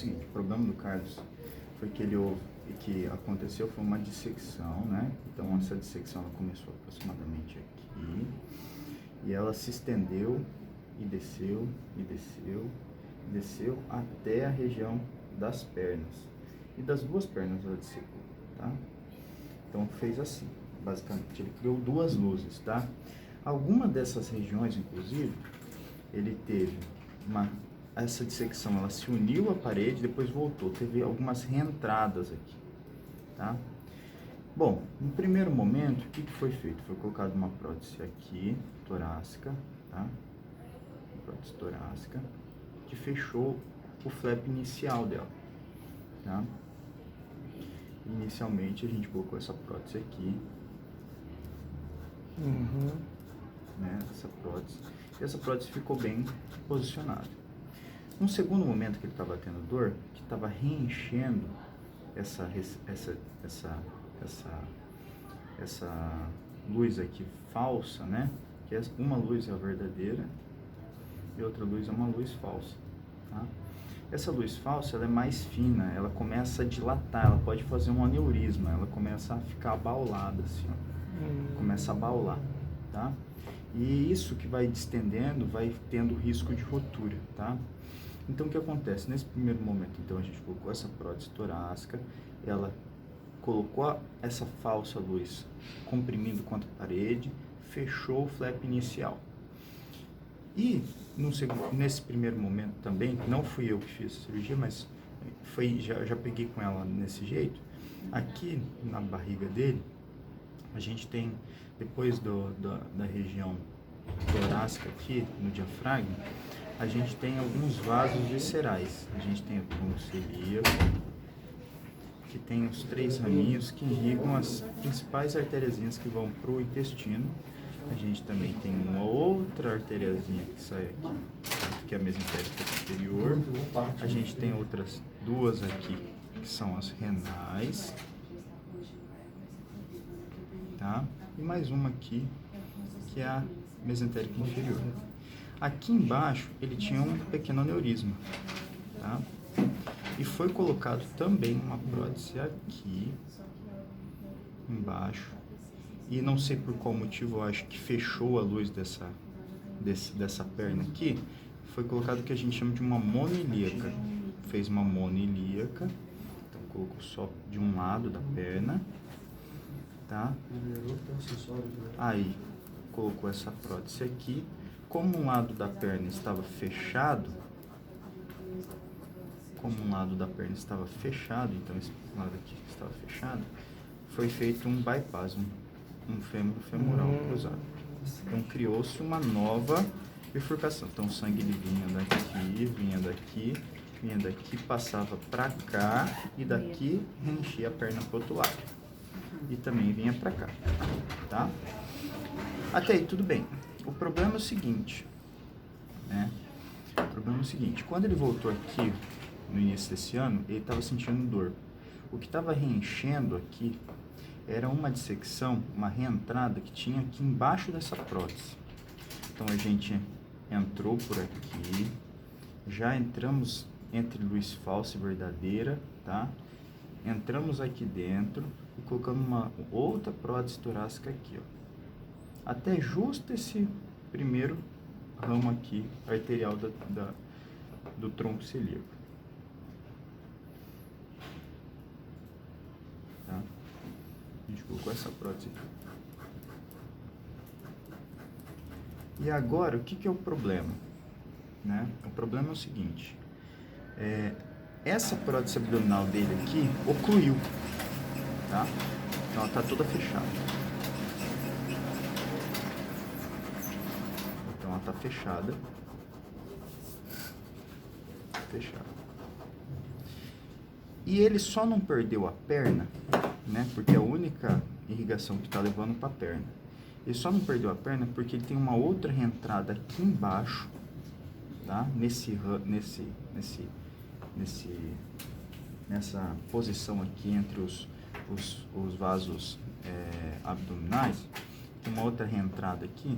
seguinte, o problema do Carlos foi que que aconteceu foi uma dissecção, né? Então essa dissecção ela começou aproximadamente aqui e ela se estendeu e desceu e desceu e desceu até a região das pernas e das duas pernas ela dissecou, tá? Então fez assim, basicamente ele criou duas luzes, tá? Alguma dessas regiões, inclusive, ele teve essa dissecção, ela se uniu à parede, depois voltou, teve algumas reentradas aqui, tá? Bom, no primeiro momento, o que foi feito? Foi colocado uma prótese aqui, torácica, tá? Prótese torácica, que fechou o flap inicial dela, tá? Inicialmente a gente colocou essa prótese aqui, né? Essa prótese, e essa prótese ficou bem posicionada. No segundo momento que ele estava tendo dor, que estava reenchendo essa luz aqui falsa, né? Que uma luz é a verdadeira e outra luz é uma luz falsa, tá? Essa luz falsa, ela é mais fina, ela começa a dilatar, ela pode fazer um aneurisma, ela começa a ficar abaulada assim, ó. Começa a abaular, tá? E isso que vai distendendo, vai tendo risco de rotura, tá? Então, o que acontece? Nesse primeiro momento, então, a gente colocou essa prótese torácica, ela colocou essa falsa luz comprimindo contra a parede, fechou o flap inicial. E, nesse primeiro momento também, não fui eu que fiz a cirurgia, mas já peguei com ela nesse jeito, aqui na barriga dele, a gente tem, depois da região torácica aqui, no diafragma, a gente tem alguns vasos viscerais. A gente tem o tronco celíaco, que tem os 3 raminhos que irrigam as principais artériazinhas que vão para o intestino. A gente também tem uma outra artériazinha que sai aqui, que é a mesentérica superior. A gente tem outras 2 aqui, que são as renais, tá? E mais uma aqui, que é a mesentérica inferior. Aqui embaixo, ele tinha um pequeno aneurisma, tá? E foi colocado também uma prótese aqui embaixo. E não sei por qual motivo, eu acho que fechou a luz dessa perna aqui. Foi colocado o que a gente chama de uma monoilíaca. Fez uma monoilíaca. Então, colocou só de um lado da perna, tá? Aí, colocou essa prótese aqui. Como um lado da perna estava fechado, então esse lado aqui estava fechado, foi feito um bypass, um fêmur femoral cruzado. Então criou-se uma nova bifurcação. Então o sangue ele vinha daqui, passava para cá e daqui reenchia a perna para o outro lado. E também vinha para cá, tá? Até aí tudo bem. O problema é o seguinte, né? Quando ele voltou aqui no início desse ano, ele estava sentindo dor. O que estava reenchendo aqui era uma dissecção, uma reentrada que tinha aqui embaixo dessa prótese. Então a gente entrou por aqui, já entramos entre luz falsa e verdadeira, tá? Entramos aqui dentro e colocamos uma outra prótese torácica aqui, ó. Até justo esse primeiro ramo aqui, arterial do tronco celíaco. Tá? A gente colocou essa prótese aqui. E agora, o que é o problema? Né? O problema é o seguinte, essa prótese abdominal dele aqui ocluiu, tá? Então ela está toda fechada. Tá fechada. E ele só não perdeu a perna, né? Porque é a única irrigação que tá levando para a perna. Ele só não perdeu a perna porque ele tem uma outra reentrada aqui embaixo, tá? Nessa posição aqui entre os vasos abdominais, tem uma outra reentrada aqui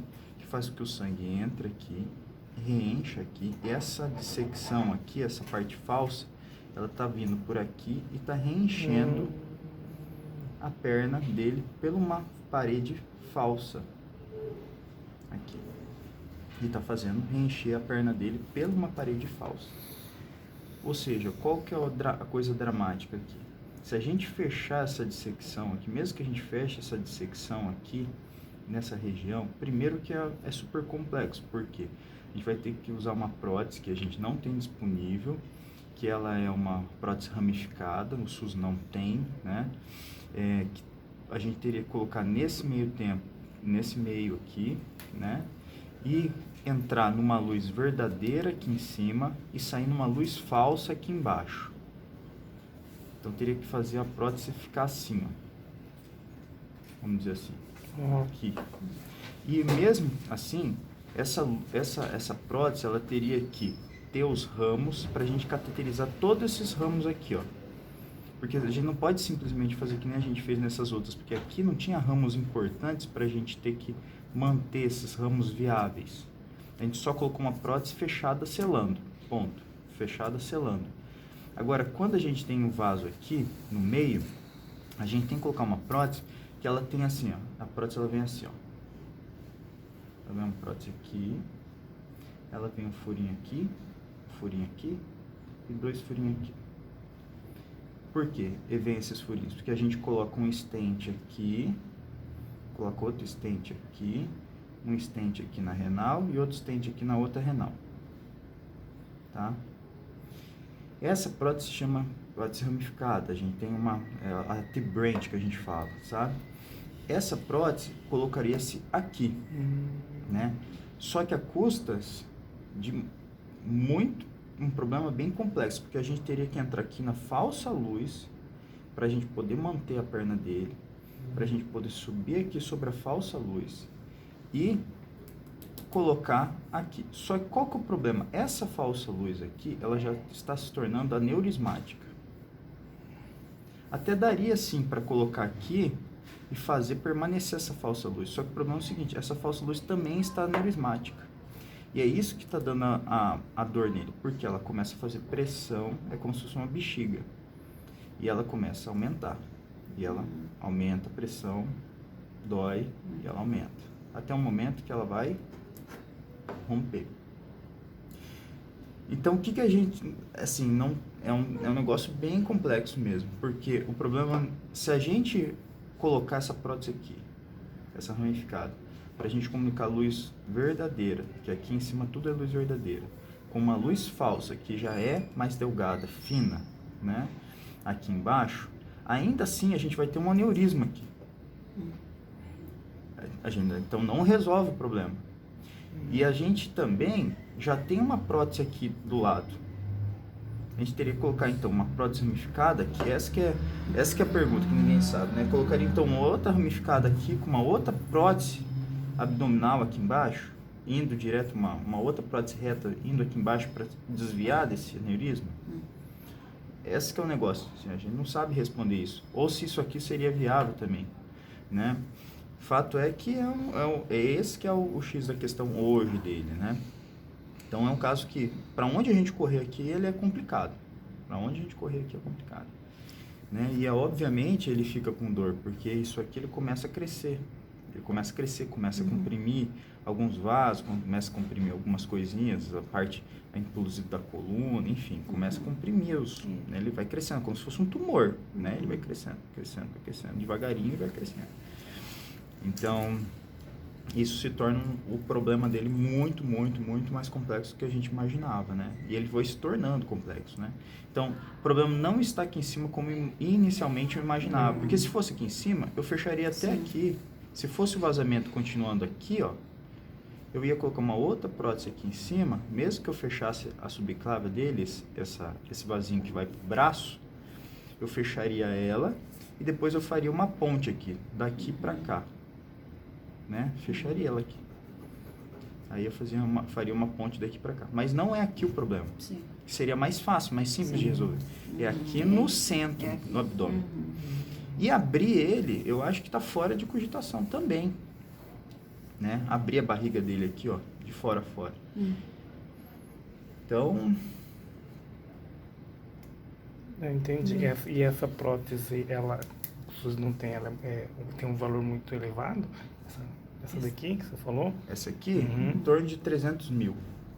faz com que o sangue entre aqui, reencha aqui, e essa dissecção aqui, essa parte falsa, ela tá vindo por aqui e tá reenchendo a perna dele por uma parede falsa. Aqui. E tá fazendo reencher a perna dele por uma parede falsa. Ou seja, qual que é a coisa dramática aqui? Se a gente fechar essa dissecção aqui, mesmo que a gente feche essa dissecção aqui, nessa região, primeiro que é super complexo, porque a gente vai ter que usar uma prótese que a gente não tem disponível, que ela é uma prótese ramificada, o SUS não tem, né? Que a gente teria que colocar nesse meio tempo, nesse meio aqui, né? E entrar numa luz verdadeira aqui em cima e sair numa luz falsa aqui embaixo. Então teria que fazer a prótese ficar assim, ó. Vamos dizer assim. Aqui. E mesmo assim, essa prótese, ela teria que ter os ramos para a gente cateterizar todos esses ramos aqui, ó. Porque a gente não pode simplesmente fazer que nem a gente fez nessas outras, porque aqui não tinha ramos importantes para a gente ter que manter esses ramos viáveis. A gente só colocou uma prótese fechada selando, ponto. Fechada selando. Agora, quando a gente tem um vaso aqui no meio, a gente tem que colocar uma prótese que ela tem assim, ó. A prótese ela vem assim, ó. Ela vem uma prótese aqui, ela vem um furinho aqui e 2 furinhos aqui. Por quê? E vem esses furinhos? Porque a gente coloca um stent aqui, coloca outro stent aqui, um stent aqui na renal e outro stent aqui na outra renal. Tá? Essa prótese se chama prótese ramificada. A gente tem a T-branch que a gente fala, sabe? Essa prótese colocaria-se aqui, né? Só que a custas de um problema bem complexo, porque a gente teria que entrar aqui na falsa luz para a gente poder manter a perna dele, para a gente poder subir aqui sobre a falsa luz e colocar aqui. Só que qual que é o problema? Essa falsa luz aqui, ela já está se tornando aneurismática. Até daria sim para colocar aqui e fazer permanecer essa falsa luz. Só que o problema é o seguinte, essa falsa luz também está aneurismática. E é isso que está dando a dor nele, porque ela começa a fazer pressão, é como se fosse uma bexiga. E ela começa a aumentar. E ela aumenta a pressão, dói, e ela aumenta. Até um momento que ela vai romper. Então, o que a gente, assim, não é um negócio bem complexo mesmo, porque o problema, se a gente colocar essa prótese aqui, essa ramificada, para a gente comunicar luz verdadeira, que aqui em cima tudo é luz verdadeira, com uma luz falsa, que já é mais delgada, fina, né, aqui embaixo, ainda assim a gente vai ter um aneurisma aqui. Então não resolve o problema. E a gente também já tem uma prótese aqui do lado. A gente teria que colocar então uma prótese ramificada, que essa que é a pergunta que ninguém sabe, né? Colocaria então outra ramificada aqui com uma outra prótese abdominal aqui embaixo, indo direto uma outra prótese reta indo aqui embaixo para desviar desse aneurisma. Esse que é o negócio, assim, a gente não sabe responder isso. Ou se isso aqui seria viável também, né? Fato é que é esse que é o X da questão hoje dele, né? Então é um caso que, para onde a gente correr aqui, ele é complicado. Para onde a gente correr aqui é complicado. Né? E obviamente ele fica com dor, porque isso aqui ele começa a crescer. Ele começa a crescer, começa a comprimir alguns vasos, começa a comprimir algumas coisinhas, a parte, inclusive da coluna, enfim, começa a comprimir né? Ele vai crescendo, como se fosse um tumor, né? Ele vai crescendo, devagarinho vai crescendo. Então, isso se torna o problema dele muito mais complexo do que a gente imaginava, né? E ele foi se tornando complexo, né? Então, o problema não está aqui em cima como inicialmente eu imaginava, porque se fosse aqui em cima, eu fecharia até aqui. Se fosse o vazamento continuando aqui, ó, eu ia colocar uma outra prótese aqui em cima, mesmo que eu fechasse a subclávia deles, esse vasinho que vai pro braço, eu fecharia ela e depois eu faria uma ponte aqui, daqui para cá, né? Fecharia ela aqui. Aí eu faria uma ponte daqui para cá. Mas não é aqui o problema. Sim. Seria mais fácil, mais simples de resolver. É aqui no centro, no abdômen. E abrir ele, eu acho que está fora de cogitação também. Né? Abrir a barriga dele aqui, ó, de fora a fora. Então, Eu entendi. E essa prótese, ela, vocês não tem, ela tem um valor muito elevado? Essa daqui que você falou? Essa aqui, em torno de 300 mil.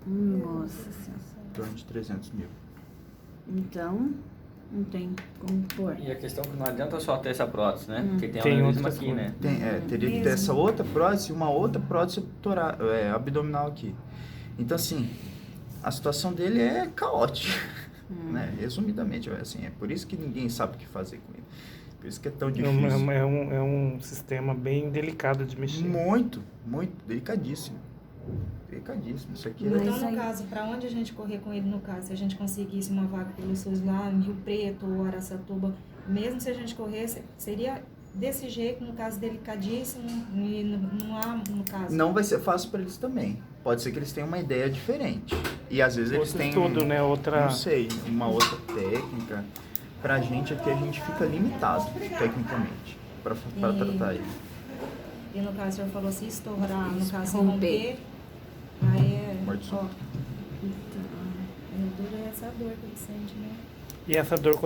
Nossa Senhora. Em torno de 300 mil. Então, não tem como pôr. E a questão é que não adianta só ter essa prótese, né? Porque tem Tem aneurisma outras aqui, né? Teria que ter essa outra prótese e uma outra prótese abdominal aqui. Então, assim, a situação dele é caótica, né? Resumidamente, assim, é por isso que ninguém sabe o que fazer com ele. Por isso que é tão difícil. É um sistema bem delicado de mexer. Muito, muito, delicadíssimo. Delicadíssimo. Isso aqui Mas Então, aí- no caso, para onde a gente correr com ele, no caso, se a gente conseguisse uma vaga pelo SUS lá em Rio Preto ou Araçatuba, mesmo se a gente corresse, seria desse jeito, no caso, delicadíssimo, e não há, no caso... não vai ser fácil para eles também. Pode ser que eles tenham uma ideia diferente. E às vezes eles Outro têm, estudo, né? Outra... não sei, uma outra técnica. Pra gente aqui, a gente fica limitado, tecnicamente, para tratar ele. E no caso, o senhor falou se estourar, no caso, se Romper. romper, aí é... Morte ó, súbita. é dura essa dor que ele sente, né? E essa dor,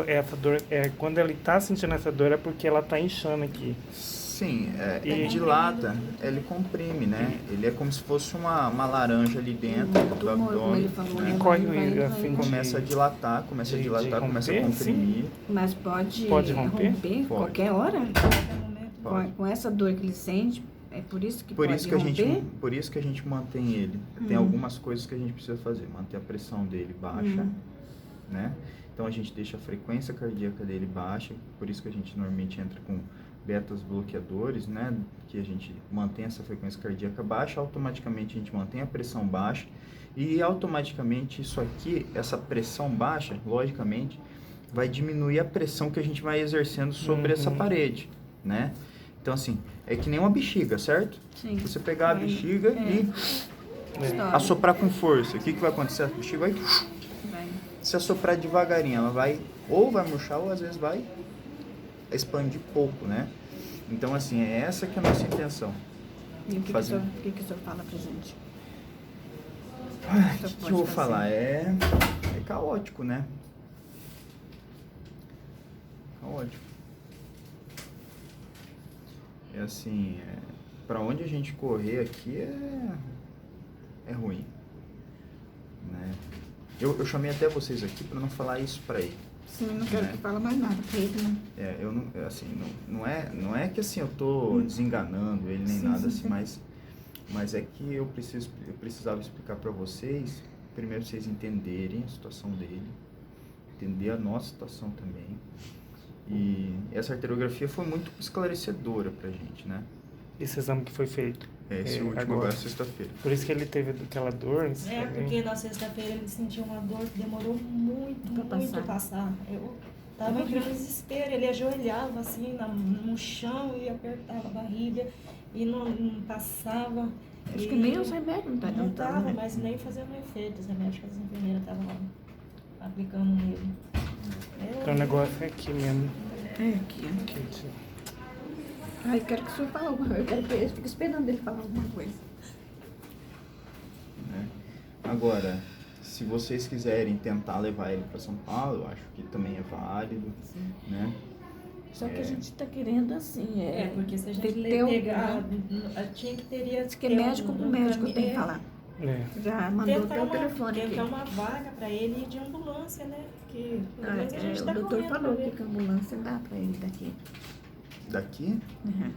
quando ele tá sentindo essa dor é porque ela tá inchando aqui. Sim, E- dilata, ele comprime, né? Ele é como se fosse uma laranja ali dentro do Tumor, como abdômen. ele falou, Né? E corre vai, o vai, a fim Começa a dilatar, começa a de começa a romper, comprimir. Mas pode romper? Pode. qualquer hora? Qualquer momento. Pode. Com essa dor que ele sente, é por isso que Por pode isso que, romper? por isso que a gente mantém ele. Tem algumas coisas que a gente precisa fazer. Manter a pressão dele baixa, né? Então a gente deixa a frequência cardíaca dele baixa. Por isso que a gente normalmente entra com betas bloqueadores, né? Que a gente mantém essa frequência cardíaca baixa. Automaticamente a gente mantém a pressão baixa. E automaticamente isso aqui, essa pressão baixa, logicamente, vai diminuir a pressão que a gente vai exercendo sobre essa parede, né? Então, assim, é que nem uma bexiga, certo? Sim. Você pegar a Vai- bexiga e Estoura. assoprar com força. O que vai acontecer? A bexiga vai... Vai. Se assoprar devagarinho, ela vai... Ou vai murchar, ou às vezes vai expandir pouco, né? Então, assim, é essa que é a nossa intenção. E o que, Fazer. que o senhor fala pra gente? O que eu vou falar? É caótico, né? Caótico. É assim, para onde a gente correr aqui é ruim, né? Eu chamei até vocês aqui para não falar isso para ele. Sim, não quero que fale mais nada pra ele, né? Eu não, assim, não é que assim eu tô desenganando ele nem nada assim, mas é que eu precisava explicar para vocês, primeiro vocês entenderem a situação dele, entender a nossa situação também. E essa arteriografia foi muito esclarecedora pra gente, né? Esse exame que foi feito. Esse último agora, sexta-feira. Por isso que ele teve aquela dor. Porque na sexta-feira ele sentiu uma dor que demorou muito, Pra muito passar. passar. Eu tava entrando em desespero, ele ajoelhava assim no chão e apertava a barriga e não passava. Acho E que nem os remédios não tá não adiantando, tava, né? mas nem fazendo efeito. Os remédios que as enfermeiras estavam lá aplicando nele. Então o negócio é aqui mesmo. É aqui, ó. Aqui, tio. Ai, eu quero que o senhor fale alguma coisa. Eu quero que ele fique esperando ele falar alguma coisa. Né? Agora, se vocês quiserem tentar levar ele para São Paulo, eu acho que também é válido, né? Só que a gente tá querendo assim, porque se a tem gente que ter pegar, tinha que teria Diz que ter médico pro médico tem que caminho- falar. É. Já mandou até o telefone aqui. tentar uma vaga para ele de ambulância, né? Que Ah, a gente o tá doutor correndo falou pra ver. que a ambulância dá pra ele daqui. Daqui? Uhum.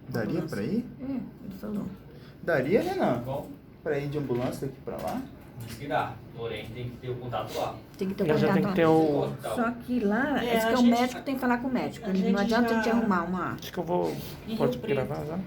Daria Ambulância. para ir? É, ele falou. Daria, Renan? Bom, Para ir de ambulância daqui para lá? diz que dá. Porém, tem que ter o contato lá. Tem que ter Ele já tem que ter o... Hospital. Só que lá, É, diz que a o gente- médico tem que falar com o médico. a Não gente adianta a gente já- arrumar uma. Acho que eu vou... Em Pode Rio Preto. gravar já?